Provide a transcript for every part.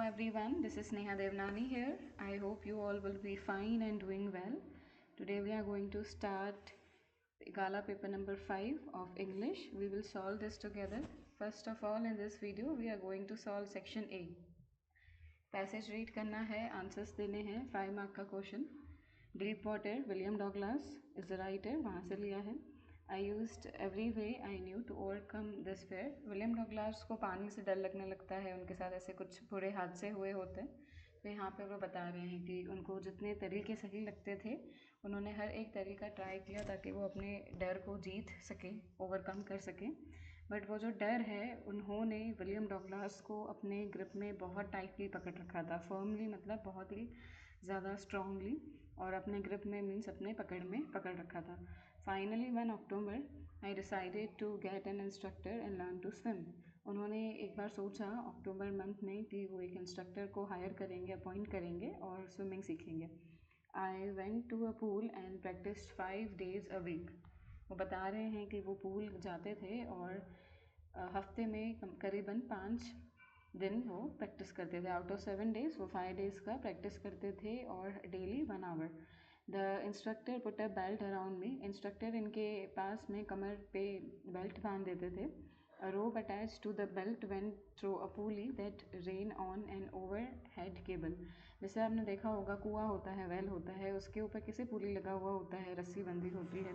everyone, this is Neha Devnani here. I hope you all will be fine and doing well. Today we are going to start Gala paper number 5 of English. We will solve this together. First of all, in this video we are going to solve section A. Passage read करना है, answers देने हैं, 5 mark का question. Deepwater, William Douglas is the writer, वहाँ से लिया है. I used every way I knew to overcome this fear. William Douglas को पानी से डर लगने लगता है, उनके साथ ऐसे कुछ बुरे हादसे हुए होते हैं. तो यहाँ पे वो बता रहे हैं कि उनको जितने तरीके सही लगते थे उन्होंने हर एक तरीका ट्राई किया ताकि वो अपने डर को जीत सकें, ओवरकम कर सकें. बट वो जो डर है उन्होंने विलियम डगलास को अपने ग्रिप में बहुत टाइटली पकड़ रखा था. फर्मली मतलब बहुत ही ज़्यादा स्ट्रांगली, और अपने ग्रिप में मीन्स अपने पकड़ में पकड़ रखा था. Finally 1 October I decided to get an instructor and learn to swim. उन्होंने एक बार सोचा अक्टूबर मंथ में कि वो एक इंस्ट्रक्टर को हायर करेंगे, अपॉइंट करेंगे और स्विमिंग सीखेंगे. I went to a pool and practice 5 days a week. वो बता रहे हैं कि वो पूल जाते थे और हफ्ते में करीबन 5 दिन वो प्रैक्टिस करते थे. आउट ऑफ 7 days वो 5 days का प्रैक्टिस करते थे और daily 1 hour. The instructor put a belt around me. Instructor इनके पास में कमर पे बेल्ट बांध देते थे. A rope attached to the belt went through a pulley that ran on an overhead cable. जैसे आपने देखा होगा कुआं होता है, वेल होता है, उसके ऊपर किसी पुली लगा हुआ होता है, रस्सी बंधी होती है.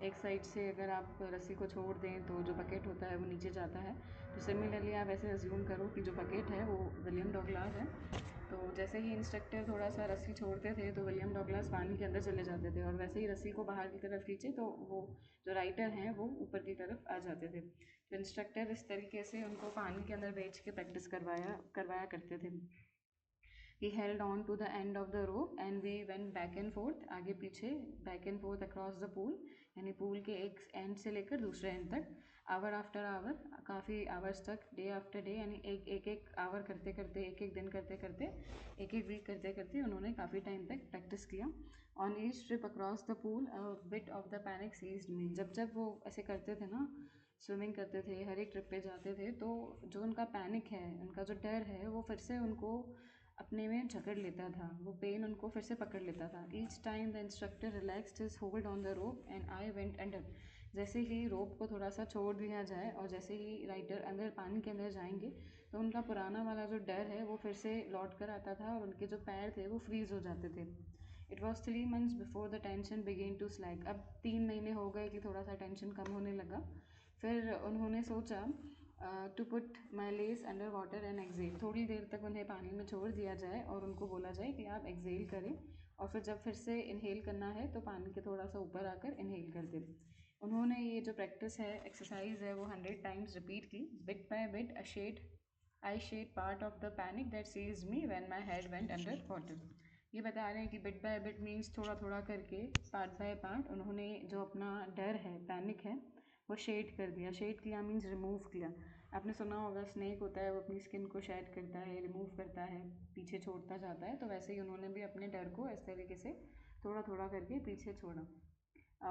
एक साइड से अगर आप रस्सी को छोड़ दें तो जो बकेट होता है वो नीचे जाता है. तो सिमिलरली आप ऐसे अज्यूम करो कि जो बकेट है वो विलियम डगलास है. तो जैसे ही इंस्ट्रक्टर थोड़ा सा रस्सी छोड़ते थे तो विलियम डगलास पानी के अंदर चले जाते थे, और वैसे ही रस्सी को बाहर की तरफ खींचे तो वो जो राइटर हैं वो ऊपर की तरफ आ जाते थे. तो इंस्ट्रक्टर इस तरीके से उनको पानी के अंदर भेज के प्रैक्टिस करवाया करते थे. He held on to the end of the rope and we went back and forth, आगे पीछे back and forth across the pool, यानी पूल के एक एंड से लेकर दूसरे एंड तक. आवर आफ्टर आवर, काफ़ी आवर्स तक, डे आफ्टर डे, यानी एक आवर करते करते, एक दिन करते करते, एक वीक करते करते उन्होंने काफ़ी टाइम तक प्रैक्टिस किया. On each trip across the pool a bit of the panic seized me. जब जब वो ऐसे करते थे ना, स्विमिंग करते थे, हर एक ट्रिप पे जाते थे, तो जो उनका पैनिक है, उनका जो डर है, वो फिर से उनको अपने में जकड़ लेता था. वो पेन उनको फिर से पकड़ लेता था. Each time the instructor relaxed his hold on the rope and I went under. जैसे ही रोप को थोड़ा सा छोड़ दिया जाए और जैसे ही राइटर अंदर पानी के अंदर जाएंगे तो उनका पुराना वाला जो डर है वो फिर से लौट कर आता था और उनके जो पैर थे वो फ्रीज हो जाते थे. It was 3 months before the tension began to slack. अब 3 महीने हो गए कि थोड़ा सा टेंशन कम होने लगा. फिर उन्होंने सोचा to put my legs under water and exhale. थोड़ी देर तक उन्हें पानी में छोड़ दिया जाए और उनको बोला जाए कि आप एक्सेल करें, और फिर जब फिर से इनहेल करना है तो पानी के थोड़ा सा ऊपर आकर इनहेल कर दें. उन्होंने ये जो प्रैक्टिस है, एक्सरसाइज है, वो 100 times रिपीट की. Bit by bit I shed part of the panic that seized me when my head went under water. ये बता रहे हैं कि बिट बाय बिट मीन्स थोड़ा थोड़ा करके, पार्ट बाय पार्ट उन्होंने जो अपना डर है, पैनिक है, वो शेड कर दिया. शेड किया मीन्स रिमूव किया. आपने सुना होगा स्नेक होता है वो अपनी स्किन को शेड करता है, रिमूव करता है, पीछे छोड़ता जाता है. तो वैसे ही उन्होंने भी अपने डर को इस तरीके से थोड़ा थोड़ा करके पीछे छोड़ा.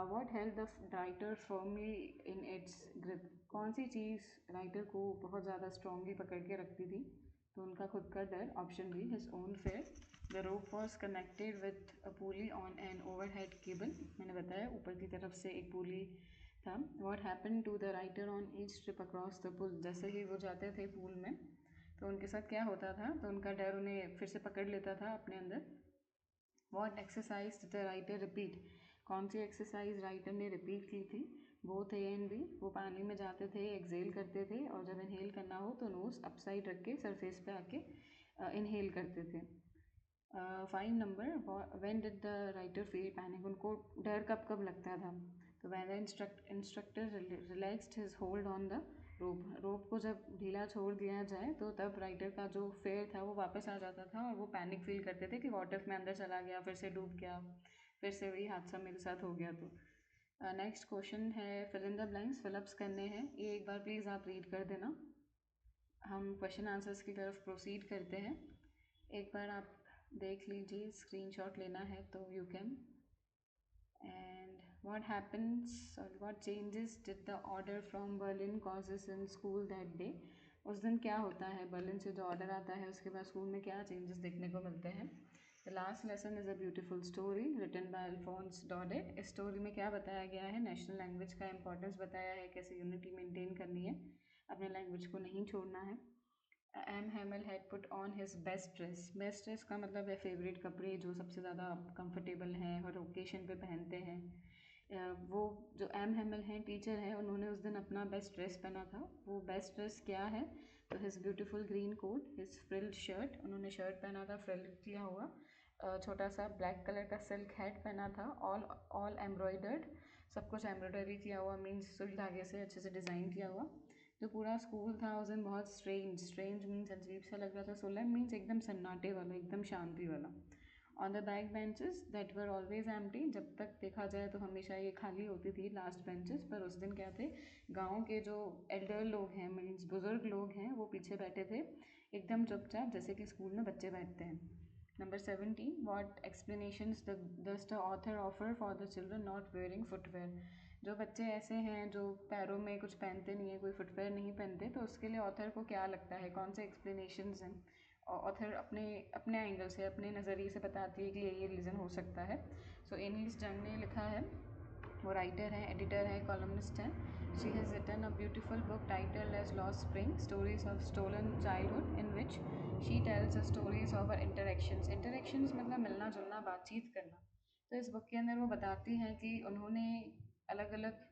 What help the writer firmly in its grip. कौन सी चीज़ राइटर को बहुत ज़्यादा स्ट्रांगली पकड़ के रखती थी? तो उनका खुद का डर. Option B, his own fear. The rope was connected with a pulley on an overhead cable. मैंने बताया ऊपर की तरफ से एक पुली था. What happen to the writer on each trip across the pool. जैसे ही वो जाते थे पूल में तो उनके साथ क्या होता था, तो उनका डर उन्हें फिर से पकड़ लेता था अपने अंदर. What exercise the writer repeat. कौन सी एक्सरसाइज राइटर ने रिपीट की थी? Both A and B. वो पानी में जाते थे, एक्सेल करते थे, और जब इनहेल करना हो तो नोज अपसाइड रख के सरफेस पे आके इनहेल करते थे. 5 number, when did the writer feel panic. उनको डर कब कब लगता था? तो when the instructor relaxed his hold on the rope. Rope को जब ढीला छोड़ दिया जाए तो तब राइटर का जो फेयर था वो वापस आ जाता था और वो पैनिक फील करते थे कि वॉट इफ मैं अंदर चला गया, फिर से डूब गया, फिर से वही हादसा मेरे साथ हो गया. तो नेक्स्ट क्वेश्चन है fill in the blanks, fill ups करने हैं. ये एक बार प्लीज़ आप रीड कर देना. हम क्वेश्चन आंसर्स की तरफ प्रोसीड करते हैं. एक बार आप देख लीजिए, स्क्रीनशॉट लेना है तो you can. And what happens or what changes did the order from Berlin causes in school that day? उस दिन क्या होता है, बर्लिन से जो ऑर्डर आता है उसके बाद स्कूल में क्या चेंजेस देखने को मिलते हैं। The last lesson is a beautiful story written by Alphonse Daudet. इस स्टोरी में क्या बताया गया है, नेशनल लैंग्वेज का इंपॉर्टेंस बताया है, कैसे यूनिटी मेंटेन करनी है, अपने लैंग्वेज को नहीं छोड़ना है। M Hamel had put on his best dress. Best dress का मतलब है फेवरेट कपड़े जो सबसे ज़्यादा कंफर्टेबल हैं और ओकेशन पे पहनते हैं। वो जो एम हैमल हैं टीचर हैं, उन्होंने उस दिन अपना बेस्ट ड्रेस पहना था। वो बेस्ट ड्रेस क्या है, तो his beautiful green coat, his frilled shirt, उन्होंने शर्ट पहना था फ्रिल किया हुआ, छोटा सा ब्लैक कलर का सिल्क हैट पहना था, ऑल एम्ब्रॉयडर्ड, सब कुछ एम्ब्रॉयडरी किया हुआ, मीन्स सुई धागे से अच्छे से डिज़ाइन किया हुआ। जो पूरा स्कूल था उस दिन बहुत स्ट्रेंज मीन्स अजीब सा लग रहा था। सोलम मीन्स एकदम सन्नाटे वाला, एकदम शांति वाला। On the back benches that were always empty, जब तक देखा जाए तो हमेशा ये खाली होती थी लास्ट बेंचेस, पर उस दिन क्या थे, गांव के जो एल्डर लोग हैं मीन्स बुज़ुर्ग लोग हैं वो पीछे बैठे थे एकदम चुपचाप, जैसे कि स्कूल में बच्चे बैठते हैं। Number 17, what explanations does the author offer for the children not wearing footwear. जो बच्चे ऐसे हैं जो पैरों में कुछ पहनते नहीं है, कोई फुटवेयर नहीं पहनते, तो उसके लिए ऑथर को क्या लगता है, कौन से एक्सप्लेनेशंस हैं, ऑथर अपने अपने एंगल से, अपने नज़रिए से बताती है कि ये रीज़न हो सकता है। सो एनिस जंग ने लिखा है, वो राइटर हैं, एडिटर हैं, कॉलमनिस्ट हैं। She has written a beautiful book titled as Lost Spring, Stories of Stolen Childhood, in which she tells the stories of her interactions. Interactions मतलब मिलना जुलना, बातचीत करना। तो इस बुक के अंदर वो बताती हैं कि उन्होंने अलग अलग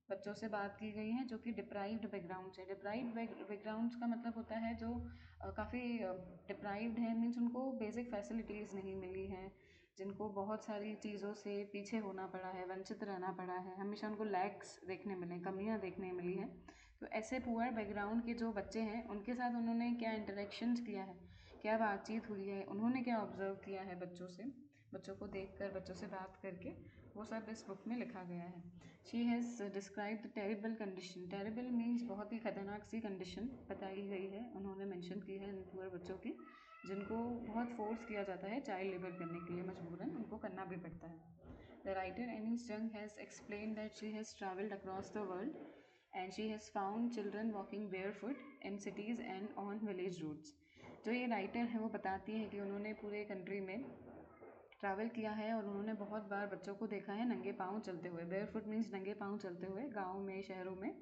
बच्चों से बात की गई है जो कि डिप्राइव्ड बैकग्राउंड से। डिप्राइव्ड बैकग्राउंड्स का मतलब होता है जो काफ़ी डिप्राइव्ड है, मीन्स उनको बेसिक फैसिलिटीज़ नहीं मिली हैं, जिनको बहुत सारी चीज़ों से पीछे होना पड़ा है, वंचित रहना पड़ा है, हमेशा उनको लैक्स देखने मिले, कमियां देखने मिली हैं। तो ऐसे पुअर बैकग्राउंड के जो बच्चे हैं उनके साथ उन्होंने क्या इंटरेक्शंस किया है, क्या बातचीत हुई है, उन्होंने क्या ऑब्जर्व किया है बच्चों से, बच्चों को देखकर, बच्चों से बात करके, वो सब इस बुक में लिखा गया है। She has describe the terrible condition. Terrible means बहुत ही खतरनाक सी कंडीशन बताई गई है, उन्होंने मेंशन की है इन पुअर बच्चों की, जिनको बहुत फोर्स किया जाता है चाइल्ड लेबर करने के लिए, मजबूरन उनको करना भी पड़ता है। The writer Anees Jung has explained that she has travelled across the world and she has found children walking barefoot in cities and on village roads. जो ये राइटर है वो बताती है कि उन्होंने पूरे कंट्री में ट्रैवल किया है और उन्होंने बहुत बार बच्चों को देखा है नंगे पाँव चलते हुए, बेयरफुट मीन्स नंगे पाँव चलते हुए, गाँव में, शहरों में।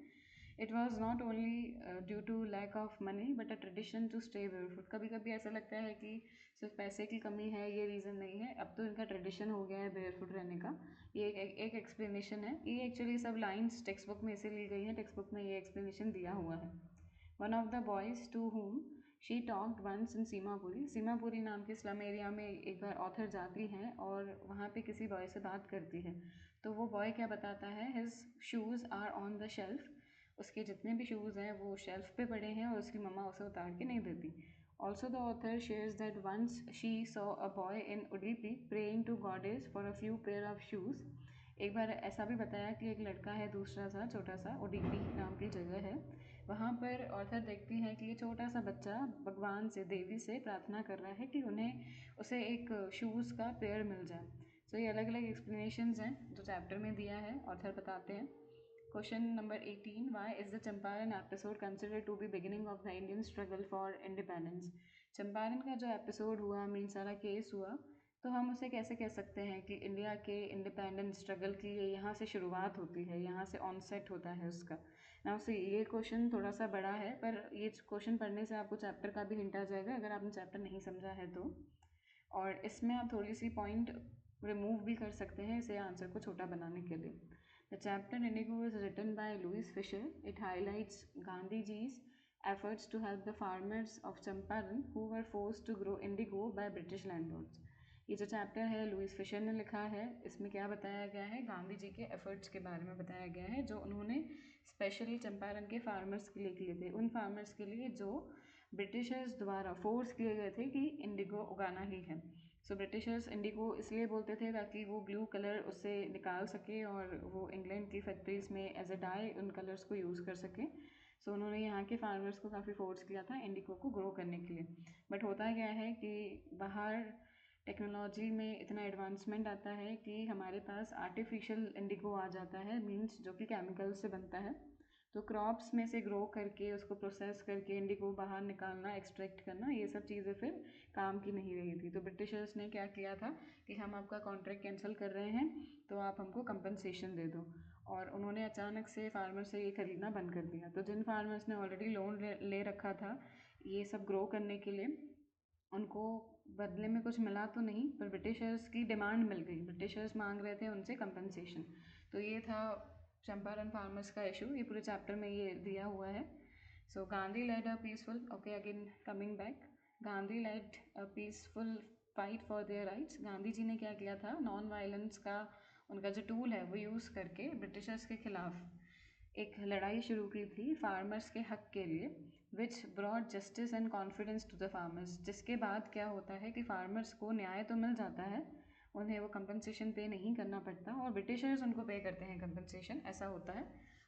It was not only due to lack of money but a tradition to stay barefoot. कभी कभी ऐसा लगता है कि सिर्फ पैसे की कमी है, ये रीज़न नहीं है, अब तो इनका ट्रेडिशन हो गया है बेयरफुट रहने का। ये एक एक्सप्लेनेशन है। ये एक्चुअली सब लाइन्स टेक्स्ट बुक में इसे ली गई हैं, टेक्स्ट बुक में ये एक्सप्लेनेशन दिया हुआ है। One of the boys to whom she talked once in Seemapuri. Seemapuri नाम के स्लम एरिया में एक बार ऑथर जाती हैं और वहाँ पे किसी बॉय से बात करती है, तो वो बॉय क्या बताता है, his shoes are on the shelf, उसके जितने भी शूज़ हैं वो शेल्फ पे पड़े हैं और उसकी मम्मा उसे उतार के नहीं देती। Also the author shares that once she saw a boy in Udupi praying to goddess for a few pair of shoes. एक बार ऐसा भी बताया कि एक लड़का है, दूसरा सा छोटा सा, उडीपी नाम की जगह है, वहाँ पर ऑथर देखती है कि ये छोटा सा बच्चा भगवान से, देवी से प्रार्थना कर रहा है कि उसे एक शूज़ का पेयर मिल जाए। सो ये अलग अलग एक्सप्लेनेशंस हैं जो चैप्टर में दिया है, ऑथर बताते हैं। Question number 18, why is the Champaran episode considered to be beginning of the Indian struggle for independence. Champaran का जो एपिसोड हुआ, मीन सारा केस हुआ, तो हम उसे कैसे कह सकते हैं कि इंडिया के इंडिपेंडेंस स्ट्रगल की यहाँ से शुरुआत होती है, यहाँ से ऑनसेट होता है उसका। ना उसे ये क्वेश्चन थोड़ा सा बड़ा है, पर ये क्वेश्चन पढ़ने से आपको चैप्टर का भी हिंट आ जाएगा अगर आपने चैप्टर नहीं समझा है तो। और इसमें आप थोड़ी सी पॉइंट रिमूव भी कर सकते हैं इसे आंसर को छोटा बनाने के लिए। The chapter Indigo is written by Louis Fischer. It highlights Gandhi ji's efforts to help the farmers of Champaran who were forced to grow indigo by British landlords। ये जो चैप्टर है लुइस फिशर ने लिखा है, इसमें क्या बताया गया है, गांधी जी के एफर्ट्स के बारे में बताया गया है जो उन्होंने स्पेशली चंपारण के फार्मर्स के लिए किए थे, उन फार्मर्स के लिए जो ब्रिटिशर्स द्वारा फोर्स किए गए थे कि इंडिगो उगाना ही है। सो ब्रिटिशर्स इंडिगो इसलिए बोलते थे ताकि वो ब्लू कलर उससे निकाल सके और वो इंग्लैंड की फैक्ट्रीज़ में एज अ डाई उन कलर्स को यूज़ कर सके। सो उन्होंने यहाँ के फार्मर्स को काफ़ी फोर्स किया था इंडिगो को ग्रो करने के लिए। बट होता क्या है कि बाहर टेक्नोलॉजी में इतना एडवांसमेंट आता है कि हमारे पास आर्टिफिशियल इंडिगो आ जाता है, मीन्स जो कि केमिकल से बनता है, तो क्रॉप्स में से ग्रो करके उसको प्रोसेस करके इंडिगो बाहर निकालना, एक्सट्रैक्ट करना, ये सब चीज़ें फिर काम की नहीं रही थी। तो ब्रिटिशर्स ने क्या किया था कि हम आपका कॉन्ट्रैक्ट कैंसिल कर रहे हैं, तो आप हमको कंपनसेशन दे दो। और उन्होंने अचानक से फार्मर से ये खरीदना बंद कर दिया। तो जिन फार्मर्स ने ऑलरेडी लोन ले रखा था ये सब ग्रो करने के लिए, उनको बदले में कुछ मिला तो नहीं, पर ब्रिटिशर्स की डिमांड मिल गई। ब्रिटिशर्स मांग रहे थे उनसे कंपनसेशन। तो ये था चंपारण फार्मर्स का इशू, ये पूरे चैप्टर में ये दिया हुआ है। So Gandhi led a peaceful, okay again coming back, Gandhi led a peaceful fight for their rights. Gandhi ji ने क्या किया था, नॉन वायलेंस का उनका जो टूल है वो यूज़ करके ब्रिटिशर्स के खिलाफ एक लड़ाई शुरू की थी फार्मर्स के हक के लिए, which brought justice and confidence to the farmers. जिसके बाद क्या होता है कि फार्मर्स को न्याय तो मिल जाता है, उन्हें वो कंपनसेशन पे नहीं करना पड़ता और ब्रिटिशर्स उनको पे करते हैं कंपनसेशन, ऐसा होता है।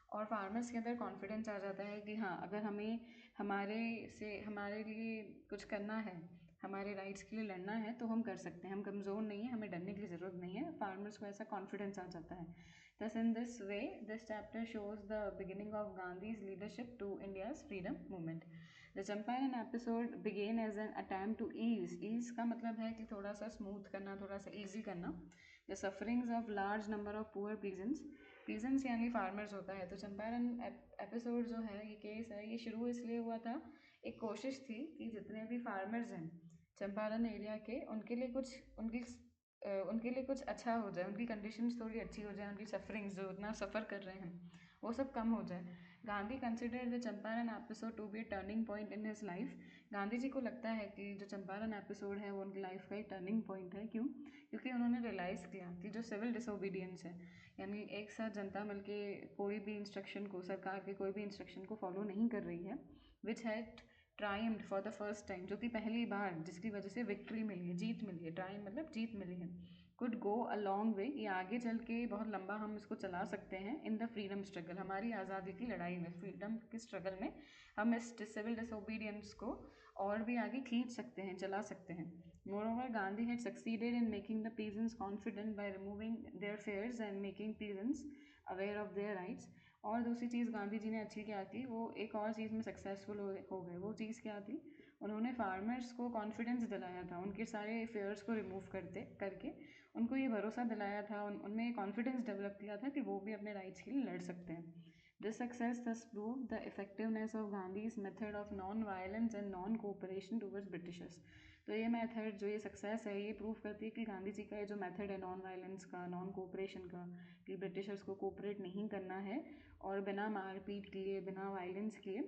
और फार्मर्स के अंदर कॉन्फिडेंस आ जाता है कि हाँ, अगर हमें हमारे लिए कुछ करना है, हमारे राइट्स के लिए लड़ना है, तो हम कर सकते हैं, हम कमज़ोर नहीं हैं, हमें डरने की ज़रूरत नहीं है। फार्मर्स को ऐसा कॉन्फिडेंस आ जाता है। Thus, in this way, this chapter shows the beginning of Gandhi's leadership to India's freedom movement. The Champaran episode began as an attempt to ease का मतलब है कि थोड़ा सा स्मूथ करना, थोड़ा सा easy करना, the sufferings of large number of poor peasants यानी farmers होता है। तो चंपारण एपिसोड जो है, ये केस है, ये शुरू इसलिए हुआ था, एक कोशिश थी कि जितने भी फार्मर्स हैं चंपारण एरिया के, उनके लिए कुछ अच्छा हो जाए, उनकी कंडीशंस थोड़ी अच्छी हो जाए, उनकी सफरिंग्स जो इतना सफ़र कर रहे हैं वो सब कम हो जाए। Gandhi consider the Champaran episode to be a turning point in his life. Gandhi ji को लगता है कि जो चंपारण एपिसोड है वो उनकी लाइफ का एक टर्निंग पॉइंट है। क्यों? क्योंकि उन्होंने रियलाइज़ किया कि जो सिविल डिसोबीडियंस है, यानी एक साथ जनता मिलके कोई भी इंस्ट्रक्शन को, सरकार के कोई भी इंस्ट्रक्शन को फॉलो नहीं कर रही है, which had triumphed for the first time, जो कि पहली बार जिसकी वजह से विक्ट्री मिली है, जीत मिली है, ट्राइम मतलब जीत मिली है, could go a long way, ये आगे चल के बहुत लंबा हम इसको चला सकते हैं इन द फ्रीडम स्ट्रगल, हमारी आज़ादी की लड़ाई में, फ्रीडम के स्ट्रगल में हम इस सिविल डिसोबीडियंस को और भी आगे खींच सकते हैं, चला सकते हैं। Moreover Gandhi had succeeded in making the peasants confident by removing their fears and making peasants aware of their rights. और दूसरी चीज़ गांधी जी ने अच्छी क्या की, वो एक और चीज़ में सक्सेसफुल हो गए। वो चीज़ क्या थी, उन्होंने फार्मर्स को कॉन्फिडेंस दिलाया था, उनके सारे फेयर्स को रिमूव करके उनको ये भरोसा दिलाया था, उनमें कॉन्फिडेंस डेवलप किया था कि वो भी अपने राइट्स के लिए लड़ सकते हैं। This success thus proved the effectiveness of Gandhi's method of non-violence and non-cooperation towards Britishers। तो ये मेथड, जो ये सक्सेस है, ये प्रूव करती है कि गांधी जी का ये जो मेथड है नॉन वायलेंस का, नॉन कोऑपरेशन का, कि ब्रिटिशर्स को कोऑपरेट नहीं करना है और बिना मारपीट किए, बिना वायलेंस किए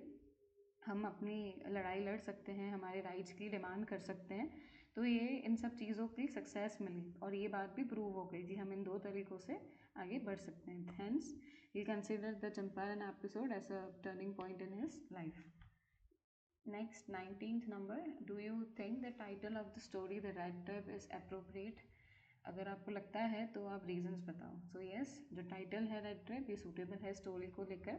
हम अपनी लड़ाई लड़ सकते हैं, हमारे राइट्स की डिमांड कर सकते हैं। तो ये इन सब चीज़ों की सक्सेस मिली और ये बात भी प्रूव हो गई कि हम इन दो तरीक़ों से आगे बढ़ सकते हैं। Hence he consider the Champaran episode as a turning point in his life. Next 19th number, do you think the title of the story the rat trap is appropriate? अगर आपको लगता है तो आप रीजंस बताओ। सो यस, जो title है rat trap, ये सूटेबल है स्टोरी को लेकर।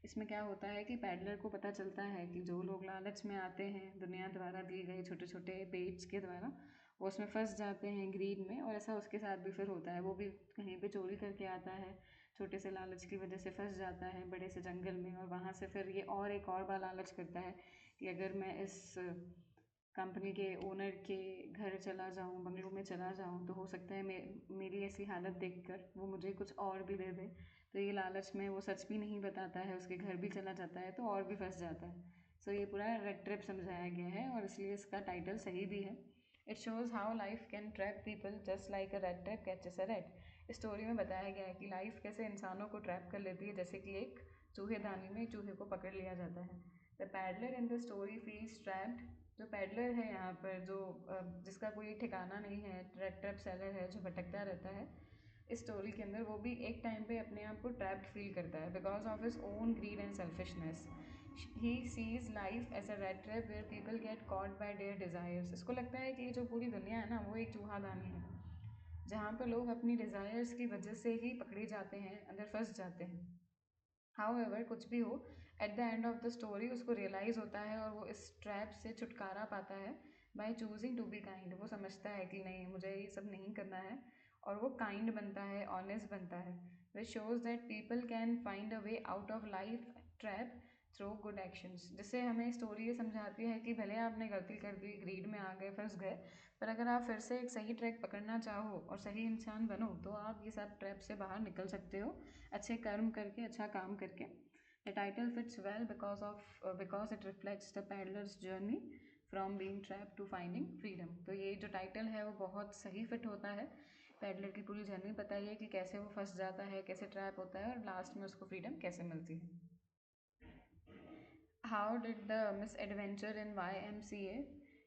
इसमें क्या होता है कि पैडलर को पता चलता है कि जो लोग लालच में आते हैं दुनिया द्वारा दिए गए छोटे छोटे बेट्स के द्वारा, वो उसमें फंस जाते हैं ग्रीड में, और ऐसा उसके साथ भी फिर होता है। वो भी कहीं पे चोरी करके आता है, छोटे से लालच की वजह से फंस जाता है बड़े से जंगल में, और वहाँ से फिर ये और एक और बार लालच करता है कि अगर मैं इस कंपनी के ओनर के घर चला जाऊँ, बंगलों में चला जाऊँ, तो हो सकता है मेरी ऐसी हालत देखकर वो मुझे कुछ और भी दे दे। तो ये लालच में वो सच भी नहीं बताता है, उसके घर भी चला जाता है, तो और भी फंस जाता है। सो ये पूरा रेड ट्रैप समझाया गया है और इसलिए इसका टाइटल सही भी है। It shows how life can trap people just like a rat trap catches a red. इस स्टोरी में बताया गया है कि लाइफ कैसे इंसानों को ट्रैप कर लेती है, जैसे कि एक चूहेदानी में चूहे को पकड़ लिया जाता है। The peddler in the story feels trapped. जो पैडलर है यहाँ पर, जो जिसका कोई ठिकाना नहीं है, रेड ट्रैप सेलर है जो भटकता रहता है इस स्टोरी के अंदर, वो भी एक टाइम पे अपने आप को ट्रैप्ड फील करता है because of his own greed and selfishness. He sees life as a rat trap where people get caught by their desires. इसको लगता है कि जो पूरी दुनिया है ना, वो एक चूहादानी है जहाँ पर लोग अपनी डिज़ायर्स की वजह से ही पकड़े जाते हैं, अंदर फंस जाते हैं। हाउएवर, कुछ भी हो, at the end of the story उसको रियलाइज़ होता है और वो इस ट्रैप से छुटकारा पाता है by choosing to be kind. वो समझता है कि नहीं, मुझे ये सब नहीं करना है, और वो काइंड बनता है, ऑनेस्ट बनता है। Which shows that people can find a way out of life trap through good actions. जिससे हमें स्टोरी ये समझाती है कि भले आपने गलती कर दी, ग्रीड में आ गए, फंस गए, पर अगर आप फिर से एक सही ट्रैक पकड़ना चाहो और सही इंसान बनो तो आप ये सब ट्रैप से बाहर निकल सकते हो, अच्छे कर्म करके, अच्छा काम करके। The title fits well because it reflects the peddler's journey from being trap to finding freedom. तो ये जो टाइटल है वो बहुत सही फिट होता है, पैडलर की पूरी जर्नी बताइए कि कैसे वो फंस जाता है, कैसे ट्रैप होता है और लास्ट में उसको फ्रीडम कैसे मिलती है। How did the misadventure in YMCA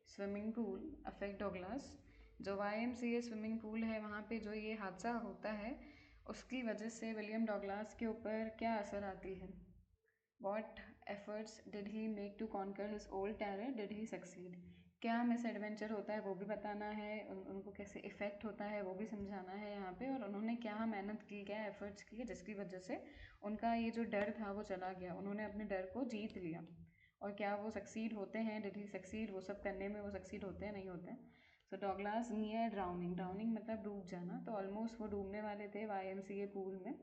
swimming pool affect Douglas. जो YMCA स्विमिंग पूल है वहाँ पे जो ये हादसा होता है उसकी वजह से विलियम डॉगलास के ऊपर क्या असर आती है। What efforts did he make to conquer his old terror? Did he succeed? क्या मिस एडवेंचर होता है वो भी बताना है, उनको कैसे इफ़ेक्ट होता है वो भी समझाना है यहाँ पे, और उन्होंने क्या मेहनत की, क्या एफर्ट्स किए जिसकी वजह से उनका ये जो डर था वो चला गया, उन्होंने अपने डर को जीत लिया। और क्या वो सक्सीड होते हैं, डिड ही सक्सीड, वो सब करने में वो सक्सीड होते हैं, नहीं होते हैं। सो डॉगलास नियर ड्राउनिंग, ड्राउनिंग मतलब डूब जाना, तो ऑलमोस्ट वो डूबने वाले थे YMCA पूल में।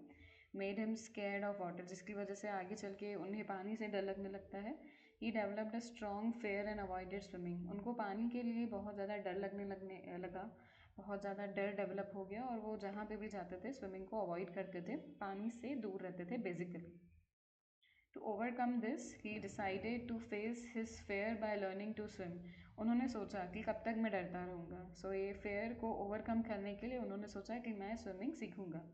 Made him scared of water, जिसकी वजह से आगे चल के उन्हें पानी से डर लगने लगता है। He developed a strong fear and avoided swimming, उनको पानी के लिए बहुत ज़्यादा डर लगने लगा, बहुत ज़्यादा डर डेवलप हो गया और वो जहाँ पे भी जाते थे स्विमिंग को अवॉइड करते थे, पानी से दूर रहते थे basically. To overcome this he decided to face his fear by learning to swim. उन्होंने सोचा कि कब तक मैं डरता रहूँगा, सो ये फेयर को ओवरकम करने के लिए उन्होंने सोचा कि मैं स्विमिंग सीखूँगा।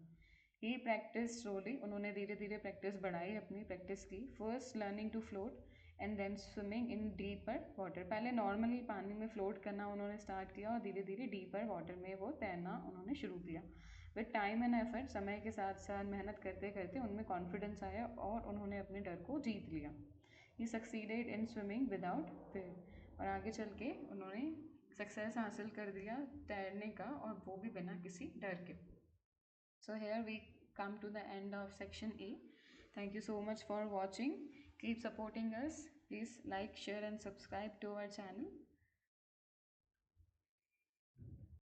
ही प्रैक्टिस स्लोली, उन्होंने धीरे धीरे प्रैक्टिस बढ़ाई, अपनी प्रैक्टिस की। First learning to float and then swimming in deeper water, पहले नॉर्मली पानी में फ्लोट करना उन्होंने स्टार्ट किया और धीरे धीरे डीपर वाटर में वो तैरना उन्होंने शुरू किया। विद टाइम एंड एफर्ट, समय के साथ साथ मेहनत करते करते उनमें कॉन्फिडेंस आया और उन्होंने अपने डर को जीत लिया। He succeeded in swimming without fear, और आगे चल के उन्होंने सक्सेस हासिल कर दिया तैरने का, और वो भी बिना किसी डर के। So here we come to the end of section A. Thank you so much for watching. Keep supporting us. Please like, share and subscribe to our channel.